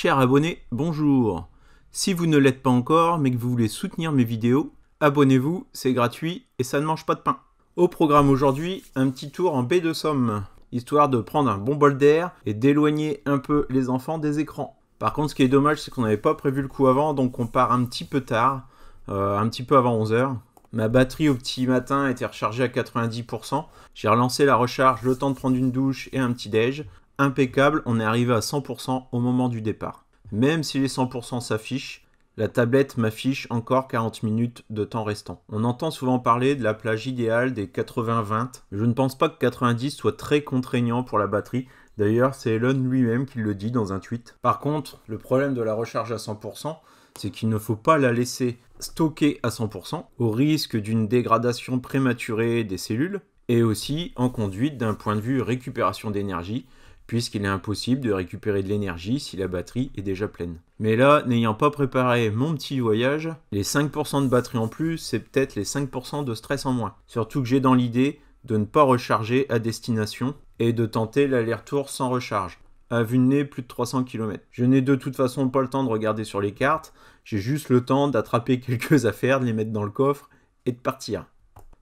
Chers abonnés, bonjour. Si vous ne l'êtes pas encore, mais que vous voulez soutenir mes vidéos, abonnez-vous, c'est gratuit et ça ne mange pas de pain. Au programme aujourd'hui, un petit tour en baie de Somme, histoire de prendre un bon bol d'air et d'éloigner un peu les enfants des écrans. Par contre, ce qui est dommage, c'est qu'on n'avait pas prévu le coup avant, donc on part un petit peu tard, un petit peu avant 11 h. Ma batterie au petit matin était rechargée à 90%. J'ai relancé la recharge, le temps de prendre une douche et un petit déj. Impeccable, on est arrivé à 100% au moment du départ. Même si les 100% s'affichent, la tablette m'affiche encore 40 minutes de temps restant. On entend souvent parler de la plage idéale des 80-20. Je ne pense pas que 90 soit très contraignant pour la batterie. D'ailleurs, c'est Elon lui-même qui le dit dans un tweet. Par contre, le problème de la recharge à 100%, c'est qu'il ne faut pas la laisser stocker à 100% au risque d'une dégradation prématurée des cellules et aussi en conduite d'un point de vue récupération d'énergie, puisqu'il est impossible de récupérer de l'énergie si la batterie est déjà pleine. Mais là, n'ayant pas préparé mon petit voyage, les 5% de batterie en plus, c'est peut-être les 5% de stress en moins. Surtout que j'ai dans l'idée de ne pas recharger à destination et de tenter l'aller-retour sans recharge. À vue de nez, plus de 300 km. Je n'ai de toute façon pas le temps de regarder sur les cartes, j'ai juste le temps d'attraper quelques affaires, de les mettre dans le coffre et de partir.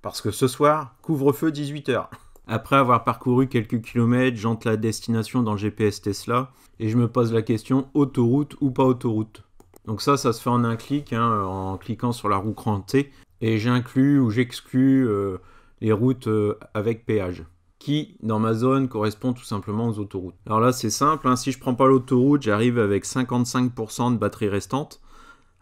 Parce que ce soir, couvre-feu 18 h. Après avoir parcouru quelques kilomètres, j'entre la destination dans le GPS Tesla et je me pose la question autoroute ou pas autoroute. Donc ça se fait en un clic, en cliquant sur la roue crantée, et j'inclus ou j'exclus les routes avec péage, qui dans ma zone correspond tout simplement aux autoroutes. Alors là c'est simple, si je prends pas l'autoroute, j'arrive avec 55% de batterie restante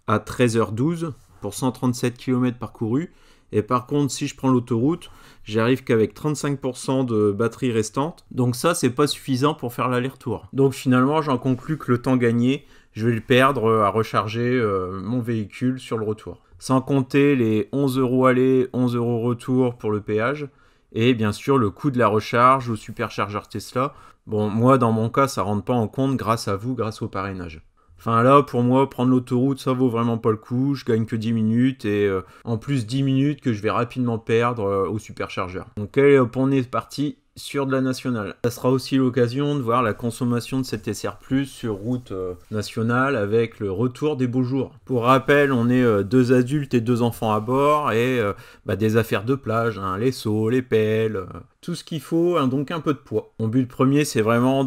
à 13h12 pour 137 km parcourus. Et par contre, si je prends l'autoroute, j'arrive qu'avec 35% de batterie restante. Donc ça, c'est pas suffisant pour faire l'aller-retour. Donc finalement, j'en conclus que le temps gagné, je vais le perdre à recharger mon véhicule sur le retour. Sans compter les 11 € aller, 11 € retour pour le péage. Et bien sûr, le coût de la recharge au superchargeur Tesla. Bon, moi, dans mon cas, ça rentre pas en compte grâce à vous, grâce au parrainage. Enfin là, pour moi, prendre l'autoroute, ça vaut vraiment pas le coup. Je gagne que 10 minutes et en plus 10 minutes que je vais rapidement perdre au superchargeur. Donc allez hop, on est parti sur de la nationale. Ça sera aussi l'occasion de voir la consommation de cette SR+ sur route nationale avec le retour des beaux jours. Pour rappel, on est 2 adultes et 2 enfants à bord et des affaires de plage, les seaux, les pelles, tout ce qu'il faut, donc un peu de poids. Mon but premier, c'est vraiment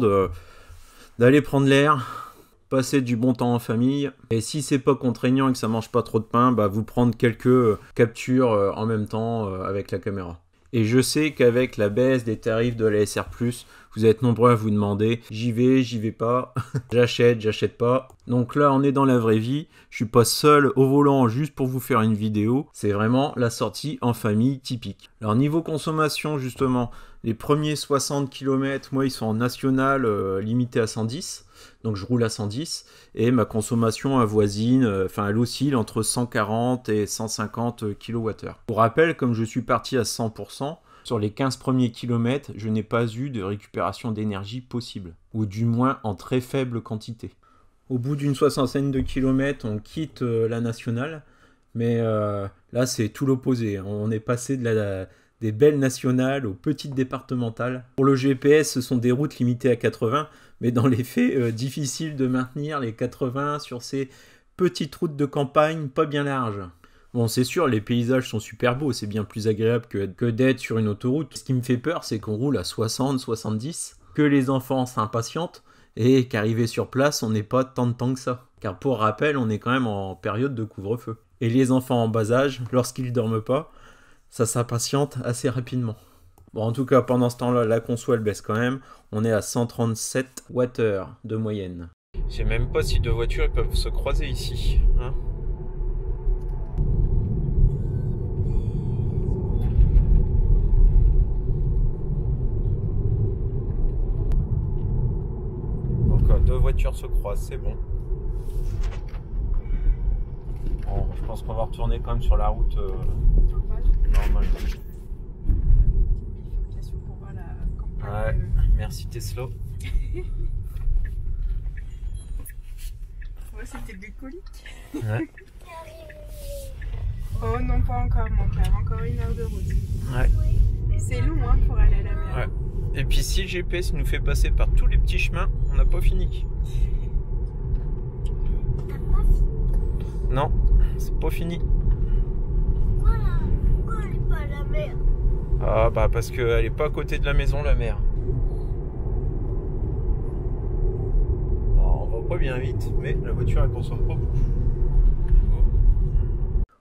d'aller prendre l'air, passer du bon temps en famille, et si c'est pas contraignant et que ça mange pas trop de pain, vous prendre quelques captures en même temps avec la caméra. Et je sais qu'avec la baisse des tarifs de la SR+, vous êtes nombreux à vous demander j'y vais pas, j'achète pas. Donc là on est dans la vraie vie, je suis pas seul au volant juste pour vous faire une vidéo, c'est vraiment la sortie en famille typique. Alors niveau consommation justement, les premiers 60 km, moi ils sont en national limité à 110. Donc je roule à 110 et ma consommation avoisine, elle oscille entre 140 et 150 kWh. Pour rappel, comme je suis parti à 100%, sur les 15 premiers kilomètres, je n'ai pas eu de récupération d'énergie possible, ou du moins en très faible quantité. Au bout d'une soixantaine de kilomètres, on quitte la nationale, mais là c'est tout l'opposé. On est passé des belles nationales aux petites départementales. Pour le GPS, ce sont des routes limitées à 80, mais dans les faits, difficile de maintenir les 80 sur ces petites routes de campagne pas bien larges. Bon, c'est sûr, les paysages sont super beaux, c'est bien plus agréable que d'être sur une autoroute. Ce qui me fait peur, c'est qu'on roule à 60, 70, que les enfants s'impatientent, et qu'arrivé sur place, on n'est pas tant de temps que ça. Car pour rappel, on est quand même en période de couvre-feu. Et les enfants en bas âge, lorsqu'ils dorment pas, ça s'impatiente assez rapidement. Bon, en tout cas, pendant ce temps-là, la conso, elle baisse quand même. On est à 137 Wh de moyenne. Je sais même pas si deux voitures peuvent se croiser ici. Donc, 2 voitures se croisent, c'est bon. Bon, je pense qu'on va retourner quand même sur la route normale. Ouais, merci Tesla. Ouais, c'était bucolique. Ouais. Oh non, pas encore mon cœur, encore 1 heure de route. Ouais. Et c'est long pour aller à la mer. Ouais. Et puis si le GPS nous fait passer par tous les petits chemins, on n'a pas fini. Non, c'est pas fini. Pourquoi elle n'est pas à la mer? Ah bah parce qu'elle est pas à côté de la maison, la mer. Bon, on va pas bien vite, mais la voiture elle consomme pas beaucoup.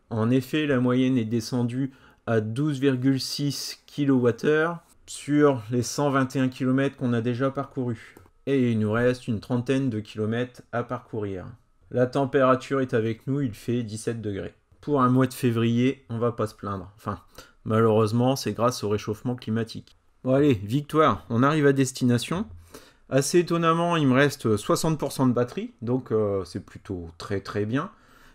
En effet, la moyenne est descendue à 12,6 kWh sur les 121 km qu'on a déjà parcourus. Et il nous reste une trentaine de kilomètres à parcourir. La température est avec nous, il fait 17 degrés. Pour un mois de février, on va pas se plaindre. Enfin, malheureusement, c'est grâce au réchauffement climatique. Bon allez, victoire, on arrive à destination. Assez étonnamment, il me reste 60% de batterie, donc c'est plutôt très très bien.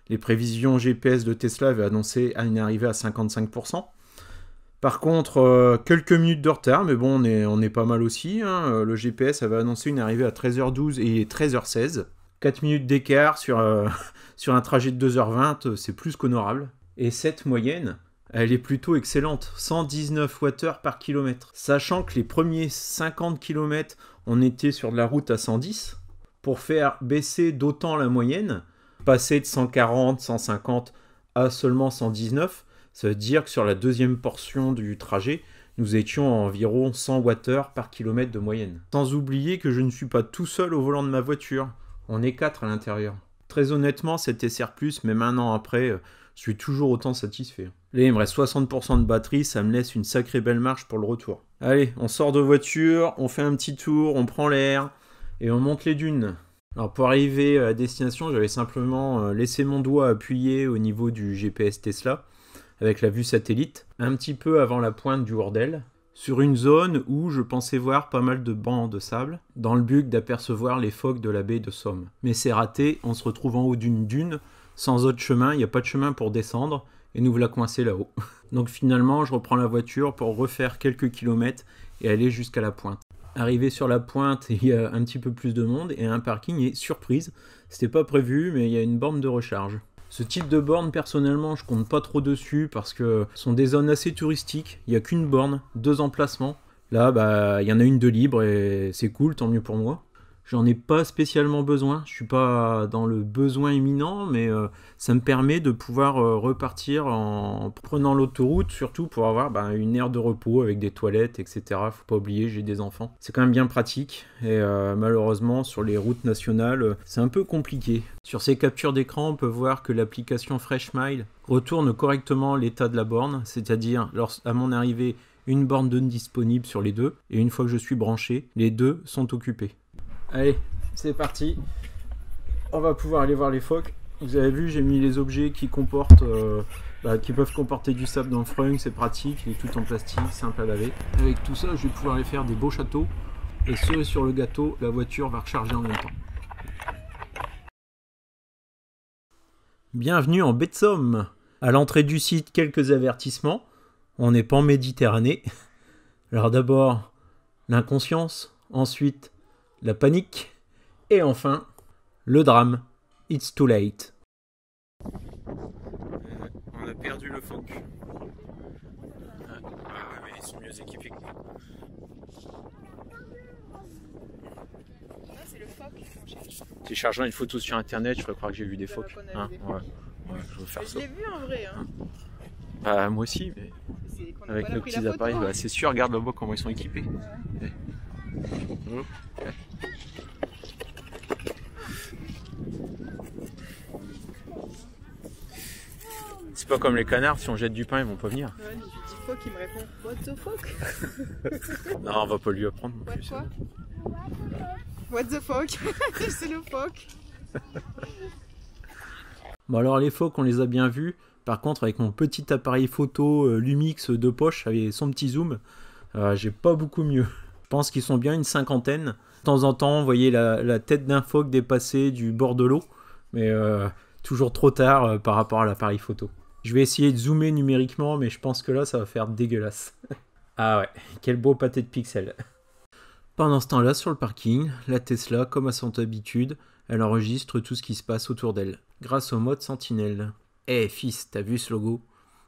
Les prévisions GPS de Tesla avaient annoncé une arrivée à 55%. Par contre, quelques minutes de retard, mais bon, on est pas mal aussi. Hein. Le GPS avait annoncé une arrivée à 13h12 et 13h16. 4 minutes d'écart sur, sur un trajet de 2h20, c'est plus qu'honorable. Et cette moyenne, elle est plutôt excellente, 119 Wh par kilomètre. Sachant que les premiers 50 km, on était sur de la route à 110. Pour faire baisser d'autant la moyenne, passer de 140, 150 à seulement 119, ça veut dire que sur la deuxième portion du trajet, nous étions à environ 100 Wh par kilomètre de moyenne. Sans oublier que je ne suis pas tout seul au volant de ma voiture, on est 4 à l'intérieur. Très honnêtement, cet SR+, même un an après, je suis toujours autant satisfait. Là, il me reste 60% de batterie, ça me laisse une sacrée belle marche pour le retour. Allez, on sort de voiture, on fait un petit tour, on prend l'air et on monte les dunes. Alors pour arriver à la destination, j'avais simplement laissé mon doigt appuyé au niveau du GPS Tesla avec la vue satellite, un petit peu avant la pointe du Hordel, sur une zone où je pensais voir pas mal de bancs de sable, dans le but d'apercevoir les phoques de la baie de Somme. Mais c'est raté, on se retrouve en haut d'une dune, sans autre chemin, il n'y a pas de chemin pour descendre, et nous voilà coincés là-haut. Donc finalement, je reprends la voiture pour refaire quelques kilomètres et aller jusqu'à la pointe. Arrivé sur la pointe, il y a un petit peu plus de monde et un parking, et surprise, c'était pas prévu, mais il y a une borne de recharge. Ce type de borne, personnellement, je compte pas trop dessus parce que ce sont des zones assez touristiques, il n'y a qu'une borne, 2 emplacements. Là, bah, il y en a une de libre et c'est cool, tant mieux pour moi. J'en ai pas spécialement besoin, je suis pas dans le besoin imminent, mais ça me permet de pouvoir repartir en prenant l'autoroute, surtout pour avoir une aire de repos avec des toilettes, etc. Faut pas oublier, j'ai des enfants. C'est quand même bien pratique, et malheureusement, sur les routes nationales, c'est un peu compliqué. Sur ces captures d'écran, on peut voir que l'application FreshMile retourne correctement l'état de la borne, c'est-à-dire, à mon arrivée, une borne de disponible sur les deux, et une fois que je suis branché, les deux sont occupés. Allez, c'est parti. On va pouvoir aller voir les phoques. Vous avez vu, j'ai mis les objets qui comportent, qui peuvent comporter du sable dans le frunk, c'est pratique, il est tout en plastique, simple à laver. Avec tout ça, je vais pouvoir aller faire des beaux châteaux. Et cerise sur le gâteau, la voiture va recharger en même temps. Bienvenue en baie de Somme. À l'entrée du site, quelques avertissements. On n'est pas en Méditerranée. Alors d'abord, l'inconscience. Ensuite, la panique, et enfin, le drame. It's too late. On a perdu le phoque. Ah mais ils sont mieux équipés que nous. Là, c'est le phoque qu'on cherche. Si je cherchant une photo sur internet, je ferais croire que j'ai vu des phoques. Hein, ouais, je veux faire ça. Je l'ai vu en vrai. Hein. Bah, moi aussi, mais avec nos petits appareils, c'est sûr, regarde là-bas comment ils sont équipés. Ouais. C'est pas comme les canards, si on jette du pain, ils vont pas venir. Ouais, je dis phoque, il me répond what the fuck. Non, on va pas lui apprendre non plus. What the fuck. C'est le phoque. Bon alors les phoques, on les a bien vus. Par contre, avec mon petit appareil photo Lumix de poche, avec son petit zoom, j'ai pas beaucoup mieux. Je pense qu'ils sont bien une cinquantaine. De temps en temps, vous voyez la tête d'un phoque dépasser du bord de l'eau, mais toujours trop tard par rapport à l'appareil photo. Je vais essayer de zoomer numériquement, mais je pense que là, ça va faire dégueulasse. Ah ouais, quel beau pâté de pixels. Pendant ce temps-là, sur le parking, la Tesla, comme à son habitude, elle enregistre tout ce qui se passe autour d'elle, grâce au mode Sentinelle. Eh fils, t'as vu ce logo?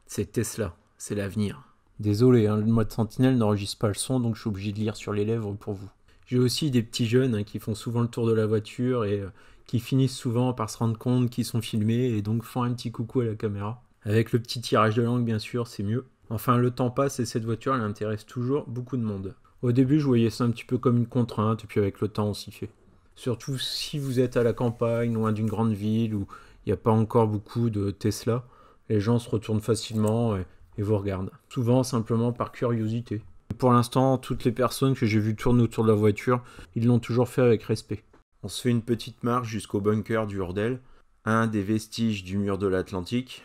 C'est Tesla, c'est l'avenir. Désolé, hein, le mode Sentinelle n'enregistre pas le son, donc je suis obligé de lire sur les lèvres pour vous. J'ai aussi des petits jeunes qui font souvent le tour de la voiture et qui finissent souvent par se rendre compte qu'ils sont filmés et donc font un petit coucou à la caméra. Avec le petit tirage de langue, bien sûr, c'est mieux. Enfin, le temps passe et cette voiture, elle intéresse toujours beaucoup de monde. Au début, je voyais ça un petit peu comme une contrainte, et puis avec le temps, on s'y fait. Surtout si vous êtes à la campagne, loin d'une grande ville, où il n'y a pas encore beaucoup de Tesla, les gens se retournent facilement et vous regardent. Souvent, simplement par curiosité. Pour l'instant, toutes les personnes que j'ai vues tourner autour de la voiture, ils l'ont toujours fait avec respect. On se fait une petite marche jusqu'au bunker du Hordel, un des vestiges du mur de l'Atlantique.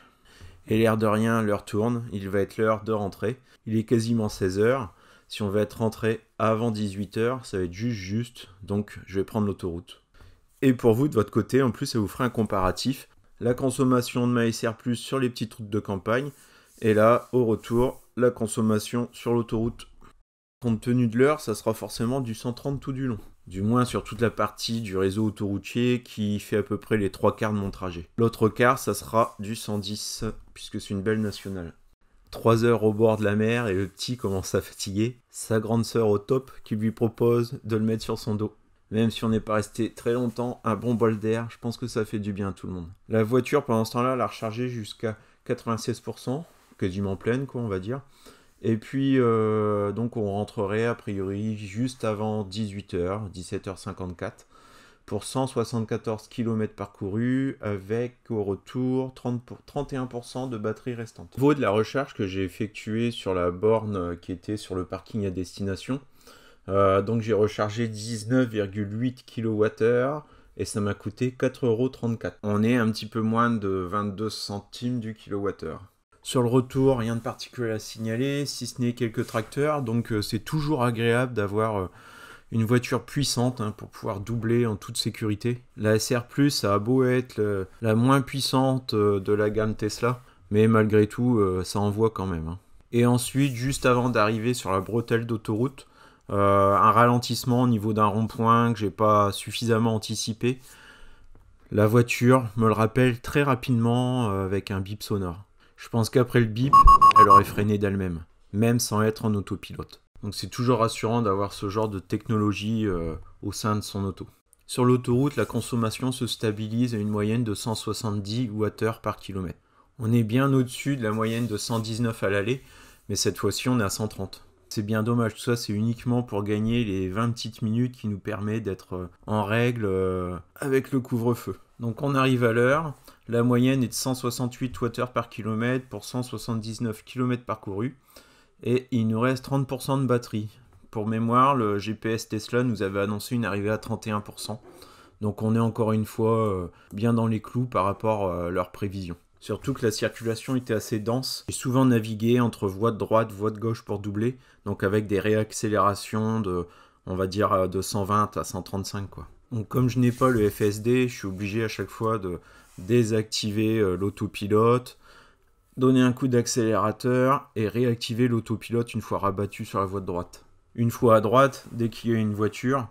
Et l'air de rien, l'heure tourne, il va être l'heure de rentrer. Il est quasiment 16h. Si on veut être rentré avant 18h, ça va être juste, donc je vais prendre l'autoroute. Et pour vous, de votre côté, en plus, ça vous fera un comparatif. La consommation de ma SR+, sur les petites routes de campagne. Et là, au retour, la consommation sur l'autoroute. Compte tenu de l'heure, ça sera forcément du 130 tout du long. Du moins sur toute la partie du réseau autoroutier qui fait à peu près les 3/4 de mon trajet. L'autre quart, ça sera du 110, puisque c'est une belle nationale. 3 heures au bord de la mer et le petit commence à fatiguer. Sa grande sœur au top qui lui propose de le mettre sur son dos. Même si on n'est pas resté très longtemps, un bon bol d'air, je pense que ça fait du bien à tout le monde. La voiture, pendant ce temps-là, elle a rechargé jusqu'à 96%, quasiment pleine, quoi, on va dire. Et puis, donc, on rentrerait a priori juste avant 18h, 17h54, pour 174 km parcourus, avec au retour 31% de batterie restante. Au niveau de la recharge que j'ai effectuée sur la borne qui était sur le parking à destination, donc j'ai rechargé 19,8 kWh et ça m'a coûté 4,34 €. On est un petit peu moins de 22 centimes du kilowattheure. Sur le retour, rien de particulier à signaler, si ce n'est quelques tracteurs, donc c'est toujours agréable d'avoir une voiture puissante pour pouvoir doubler en toute sécurité. La SR+, ça a beau être la moins puissante de la gamme Tesla, mais malgré tout, ça envoie quand même. Et ensuite, juste avant d'arriver sur la bretelle d'autoroute, un ralentissement au niveau d'un rond-point que j'ai pas suffisamment anticipé. La voiture me le rappelle très rapidement avec un bip sonore. Je pense qu'après le bip, elle aurait freiné d'elle-même, même sans être en autopilote. Donc c'est toujours rassurant d'avoir ce genre de technologie au sein de son auto. Sur l'autoroute, la consommation se stabilise à une moyenne de 170 Wh par kilomètre. On est bien au-dessus de la moyenne de 119 à l'aller, mais cette fois-ci on est à 130. C'est bien dommage, tout ça c'est uniquement pour gagner les 20 petites minutes qui nous permettent d'être en règle avec le couvre-feu. Donc on arrive à l'heure, la moyenne est de 168 Wh par kilomètre pour 179 km parcourus et il nous reste 30% de batterie. Pour mémoire, le GPS Tesla nous avait annoncé une arrivée à 31%, donc on est encore une fois bien dans les clous par rapport à leurs prévisions. Surtout que la circulation était assez dense. J'ai souvent navigué entre voie de droite, voie de gauche pour doubler, donc avec des réaccélérations de, on va dire, de 120 à 135 quoi. Donc comme je n'ai pas le FSD, je suis obligé à chaque fois de désactiver l'autopilote, donner un coup d'accélérateur et réactiver l'autopilote une fois rabattu sur la voie de droite. Une fois à droite, dès qu'il y a une voiture,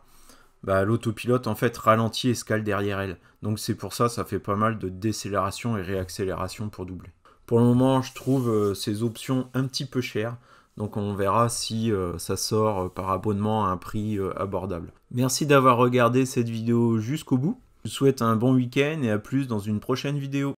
l'autopilote en fait ralentit et se cale derrière elle. Donc c'est pour ça, ça fait pas mal de décélération et réaccélération pour doubler. Pour le moment, je trouve ces options un petit peu chères. Donc on verra si ça sort par abonnement à un prix abordable. Merci d'avoir regardé cette vidéo jusqu'au bout. Je vous souhaite un bon week-end et à plus dans une prochaine vidéo.